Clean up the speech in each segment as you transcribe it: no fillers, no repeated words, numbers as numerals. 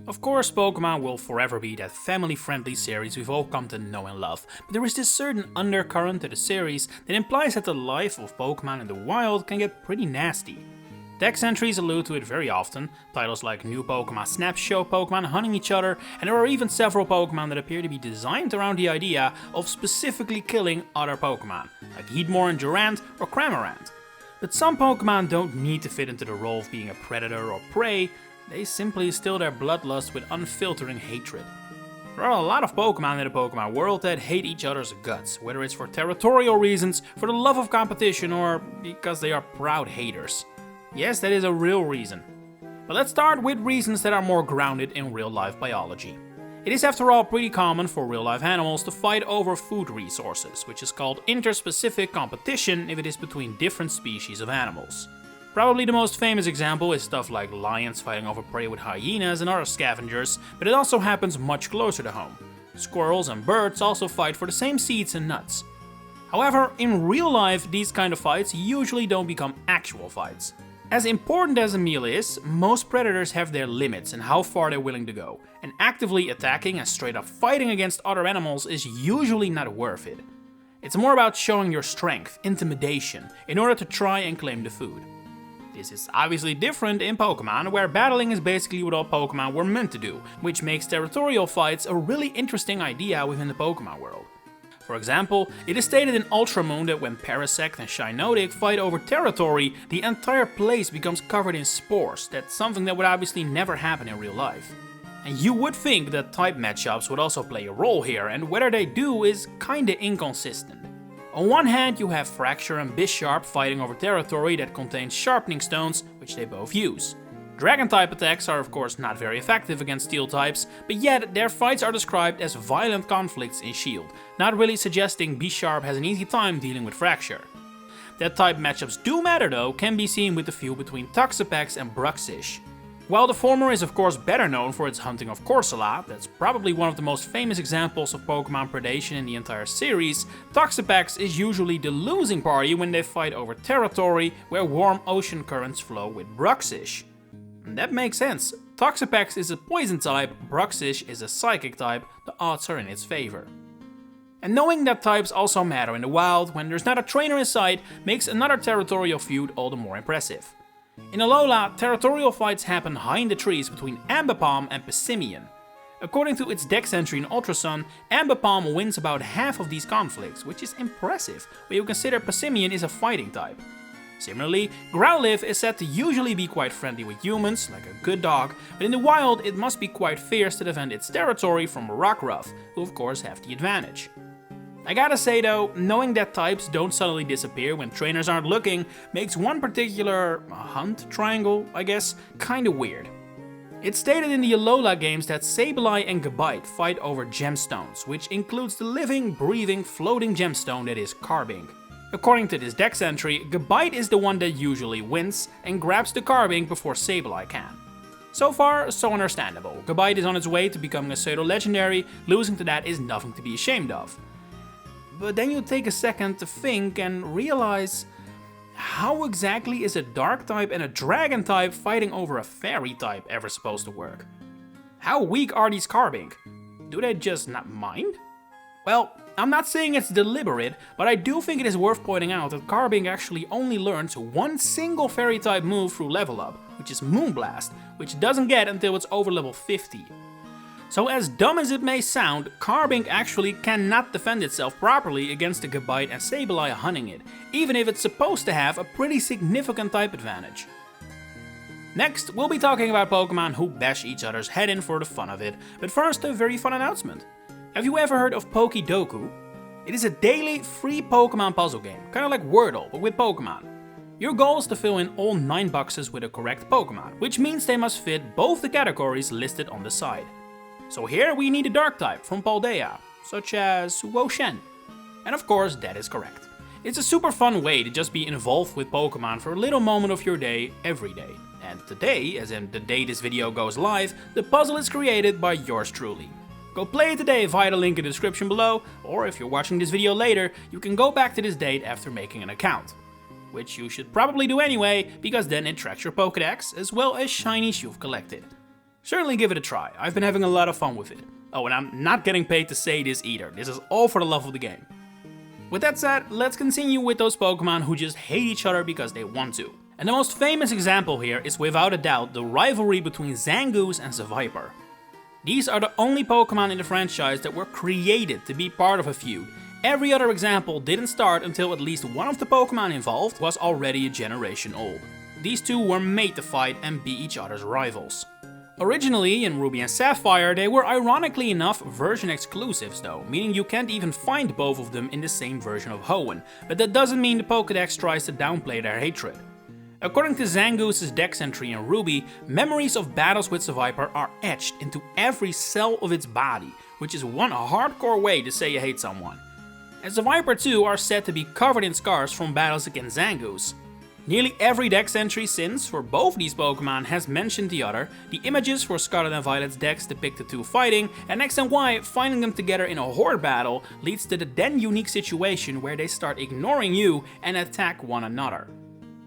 Of course, Pokémon will forever be that family-friendly series we've all come to know and love, but there is this certain undercurrent to the series that implies that the life of Pokémon in the wild can get pretty nasty. Text entries allude to it very often, titles like New Pokémon Snap show Pokémon hunting each other, and there are even several Pokémon that appear to be designed around the idea of specifically killing other Pokémon, like Heatmor and Durant or Cramorant. But some Pokémon don't need to fit into the role of being a predator or prey, they simply still their bloodlust with unfiltering hatred. There are a lot of Pokémon in the Pokémon world that hate each other's guts, whether it's for territorial reasons, for the love of competition, or because they are proud haters. Yes, that is a real reason. But let's start with reasons that are more grounded in real-life biology. It is after all pretty common for real-life animals to fight over food resources, which is called interspecific competition if it is between different species of animals. Probably the most famous example is stuff like lions fighting over prey with hyenas and other scavengers, but it also happens much closer to home. Squirrels and birds also fight for the same seeds and nuts. However, in real life, these kind of fights usually don't become actual fights. As important as a meal is, most predators have their limits and how far they're willing to go, and actively attacking and straight up fighting against other animals is usually not worth it. It's more about showing your strength, intimidation, in order to try and claim the food. This is obviously different in Pokémon, where battling is basically what all Pokémon were meant to do, which makes territorial fights a really interesting idea within the Pokémon world. For example, it is stated in Ultramoon that when Parasect and Shiinotic fight over territory, the entire place becomes covered in spores. That's something that would obviously never happen in real life. And you would think that type matchups would also play a role here, and whether they do is kinda inconsistent. On one hand, you have Fracture and Bisharp fighting over territory that contains sharpening stones, which they both use. Dragon-type attacks are of course not very effective against steel types, but yet their fights are described as violent conflicts in Shield, not really suggesting Bisharp has an easy time dealing with Fracture. That type matchups do matter though can be seen with the feud between Toxapex and Bruxish. While the former is of course better known for its hunting of Corsola, that's probably one of the most famous examples of Pokémon predation in the entire series, Toxapex is usually the losing party when they fight over territory where warm ocean currents flow with Bruxish. And that makes sense. Toxapex is a poison type, Bruxish is a psychic type, the odds are in its favor. And knowing that types also matter in the wild when there's not a trainer in sight makes another territorial feud all the more impressive. In Alola, territorial fights happen high in the trees between Ambipom and Passimian. According to its dex entry in Ultrasun, Ambipom wins about half of these conflicts, which is impressive when you consider Passimian is a fighting type. Similarly, Growlithe is said to usually be quite friendly with humans, like a good dog, but in the wild it must be quite fierce to defend its territory from Rockruff, who of course have the advantage. I gotta say though, knowing that types don't suddenly disappear when trainers aren't looking makes one particular hunt triangle, I guess, kinda weird. It's stated in the Alola games that Sableye and Gabite fight over gemstones, which includes the living, breathing, floating gemstone that is Carbink. According to this dex entry, Gabite is the one that usually wins and grabs the Carbink before Sableye can. So far, so understandable. Gabite is on its way to becoming a pseudo-legendary, losing to that is nothing to be ashamed of. But then you take a second to think and realize, how exactly is a dark type and a dragon type fighting over a fairy type ever supposed to work? How weak are these Carbink? Do they just not mind? Well, I'm not saying it's deliberate, but I do think it is worth pointing out that Carbink actually only learns one single fairy type move through level up, which is Moonblast, which it doesn't get until it's over level 50. So as dumb as it may sound, Carbink actually cannot defend itself properly against the Gabite and Sableye hunting it, even if it's supposed to have a pretty significant type advantage. Next, we'll be talking about Pokemon who bash each other's head in for the fun of it, but first a very fun announcement. Have you ever heard of Pokedoku? It is a daily free Pokemon puzzle game, kinda like Wordle, but with Pokemon. Your goal is to fill in all 9 boxes with a correct Pokemon, which means they must fit both the categories listed on the side. So here we need a dark type from Paldea, such as Woshen. And of course that is correct. It's a super fun way to just be involved with Pokemon for a little moment of your day, every day. And today, as in the day this video goes live, the puzzle is created by yours truly. Go play it today via the link in the description below, or if you're watching this video later, you can go back to this date after making an account. Which you should probably do anyway, because then it tracks your Pokédex, as well as shinies you've collected. Certainly give it a try, I've been having a lot of fun with it. Oh, and I'm not getting paid to say this either, this is all for the love of the game. With that said, let's continue with those Pokemon who just hate each other because they want to. And the most famous example here is without a doubt the rivalry between Zangoose and Seviper. These are the only Pokemon in the franchise that were created to be part of a feud. Every other example didn't start until at least one of the Pokemon involved was already a generation old. These two were made to fight and be each other's rivals. Originally, in Ruby and Sapphire, they were ironically enough version exclusives though, meaning you can't even find both of them in the same version of Hoenn, but that doesn't mean the Pokédex tries to downplay their hatred. According to Zangoose's dex entry in Ruby, memories of battles with Seviper are etched into every cell of its body, which is one hardcore way to say you hate someone. And Seviper too are said to be covered in scars from battles against Zangoose. Nearly every dex entry since, for both these Pokemon, has mentioned the other, the images for Scarlet and Violet's dex depict the two fighting, and X and Y finding them together in a horde battle leads to the then unique situation where they start ignoring you and attack one another.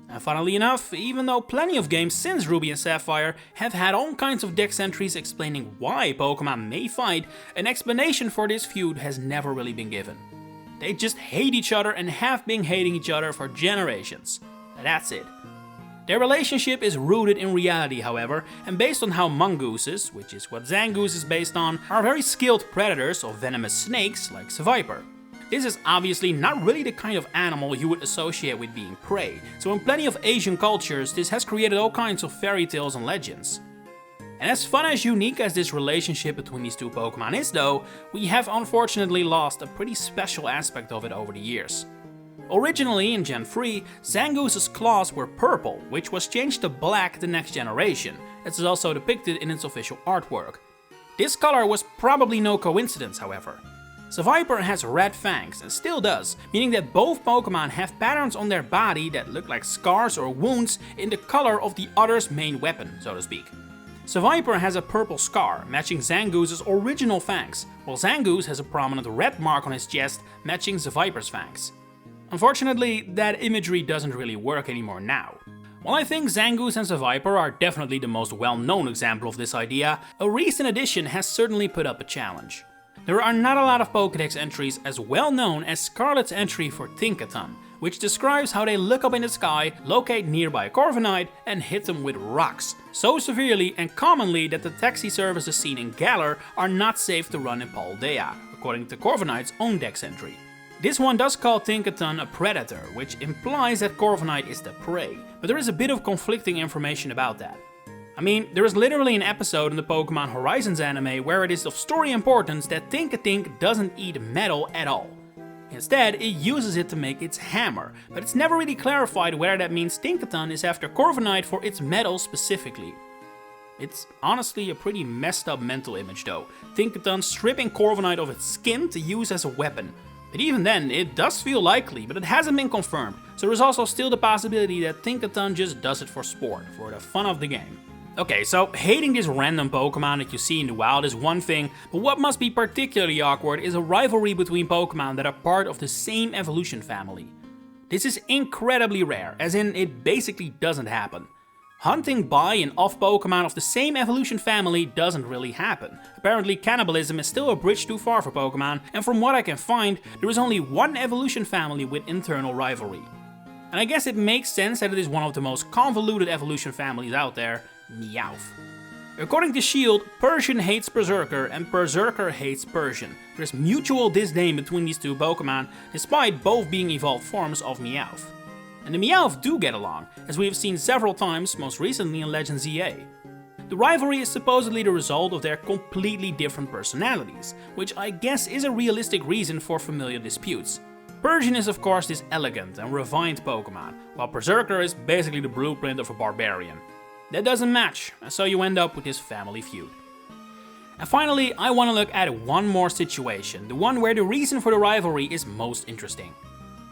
And funnily enough, even though plenty of games since Ruby and Sapphire have had all kinds of dex entries explaining why Pokemon may fight, an explanation for this feud has never really been given. They just hate each other and have been hating each other for generations. That's it. Their relationship is rooted in reality, however, and based on how mongooses, which is what Zangoose is based on, are very skilled predators of venomous snakes like Seviper. This is obviously not really the kind of animal you would associate with being prey, so in plenty of Asian cultures this has created all kinds of fairy tales and legends. And as fun as unique as this relationship between these two Pokemon is though, we have unfortunately lost a pretty special aspect of it over the years. Originally, in Gen 3, Zangoose's claws were purple, which was changed to black the next generation, as is also depicted in its official artwork. This color was probably no coincidence, however. Seviper has red fangs, and still does, meaning that both Pokemon have patterns on their body that look like scars or wounds in the color of the other's main weapon, so to speak. Seviper has a purple scar, matching Zangoose's original fangs, while Zangoose has a prominent red mark on his chest, matching Seviper's fangs. Unfortunately, that imagery doesn't really work anymore now. While I think Zangoose and Seviper are definitely the most well-known example of this idea, a recent addition has certainly put up a challenge. There are not a lot of Pokédex entries as well known as Scarlet's entry for Tinkaton, which describes how they look up in the sky, locate nearby Corviknight, and hit them with rocks, so severely and commonly that the taxi services seen in Galar are not safe to run in Paldea, according to Corviknight's own dex entry. This one does call Tinkaton a predator, which implies that Corviknight is the prey, but there is a bit of conflicting information about that. I mean, there is literally an episode in the Pokemon Horizons anime where it is of story importance that Tinkatink doesn't eat metal at all. Instead, it uses it to make its hammer, but it's never really clarified whether that means Tinkaton is after Corviknight for its metal specifically. It's honestly a pretty messed up mental image though, Tinkaton stripping Corviknight of its skin to use as a weapon. But even then, it does feel likely, but it hasn't been confirmed, so there's also still the possibility that Tinkaton just does it for sport, for the fun of the game. Okay, so hating this random Pokemon that you see in the wild is one thing, but what must be particularly awkward is a rivalry between Pokemon that are part of the same evolution family. This is incredibly rare, as in it basically doesn't happen. Hunting by and off Pokemon of the same evolution family doesn't really happen. Apparently cannibalism is still a bridge too far for Pokemon, and from what I can find, there is only one evolution family with internal rivalry. And I guess it makes sense that it is one of the most convoluted evolution families out there, Meowth. According to Shield, Persian hates Berserker and Berserker hates Persian. There's mutual disdain between these two Pokemon, despite both being evolved forms of Meowth. And the Meowth do get along, as we have seen several times, most recently in Legends EA. The rivalry is supposedly the result of their completely different personalities, which I guess is a realistic reason for familiar disputes. Persian is of course this elegant and refined Pokemon, while Berserker is basically the blueprint of a barbarian. That doesn't match, and so you end up with this family feud. And finally, I want to look at one more situation, the one where the reason for the rivalry is most interesting.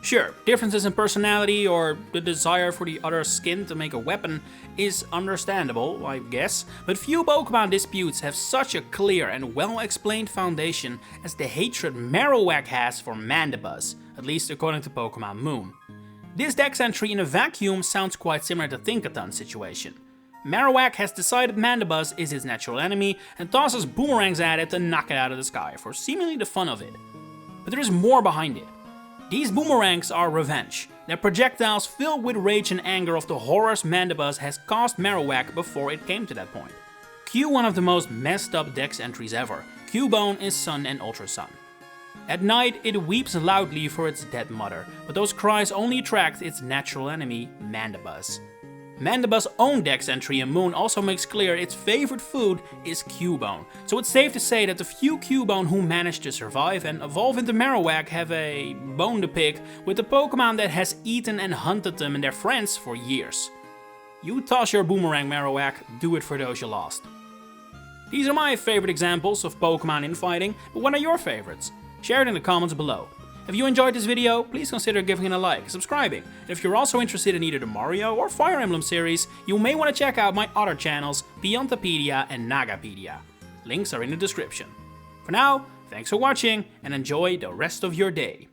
Sure, differences in personality or the desire for the other's skin to make a weapon is understandable, I guess, but few Pokemon disputes have such a clear and well-explained foundation as the hatred Marowak has for Mandibuzz, at least according to Pokemon Moon. This dex entry in a vacuum sounds quite similar to Tinkaton's situation. Marowak has decided Mandibuzz is his natural enemy and tosses boomerangs at it to knock it out of the sky for seemingly the fun of it. But there is more behind it. These boomerangs are revenge. They're projectiles filled with rage and anger of the horrors Mandibuzz has caused Marowak before it came to that point. Cue one of the most messed up Dex entries ever. Cubone is Sun and Ultra Sun. At night, it weeps loudly for its dead mother, but those cries only attract its natural enemy, Mandibuzz. Mandibuzz's own Dex entry in Moon also makes clear its favorite food is Cubone, so it's safe to say that the few Cubone who manage to survive and evolve into Marowak have a bone to pick with the Pokemon that has eaten and hunted them and their friends for years. You toss your boomerang, Marowak, do it for those you lost. These are my favorite examples of Pokemon infighting, but what are your favorites? Share it in the comments below. If you enjoyed this video, please consider giving it a like, subscribing, and if you're also interested in either the Mario or Fire Emblem series, you may want to check out my other channels, Pichupedia and Nagapedia. Links are in the description. For now, thanks for watching and enjoy the rest of your day.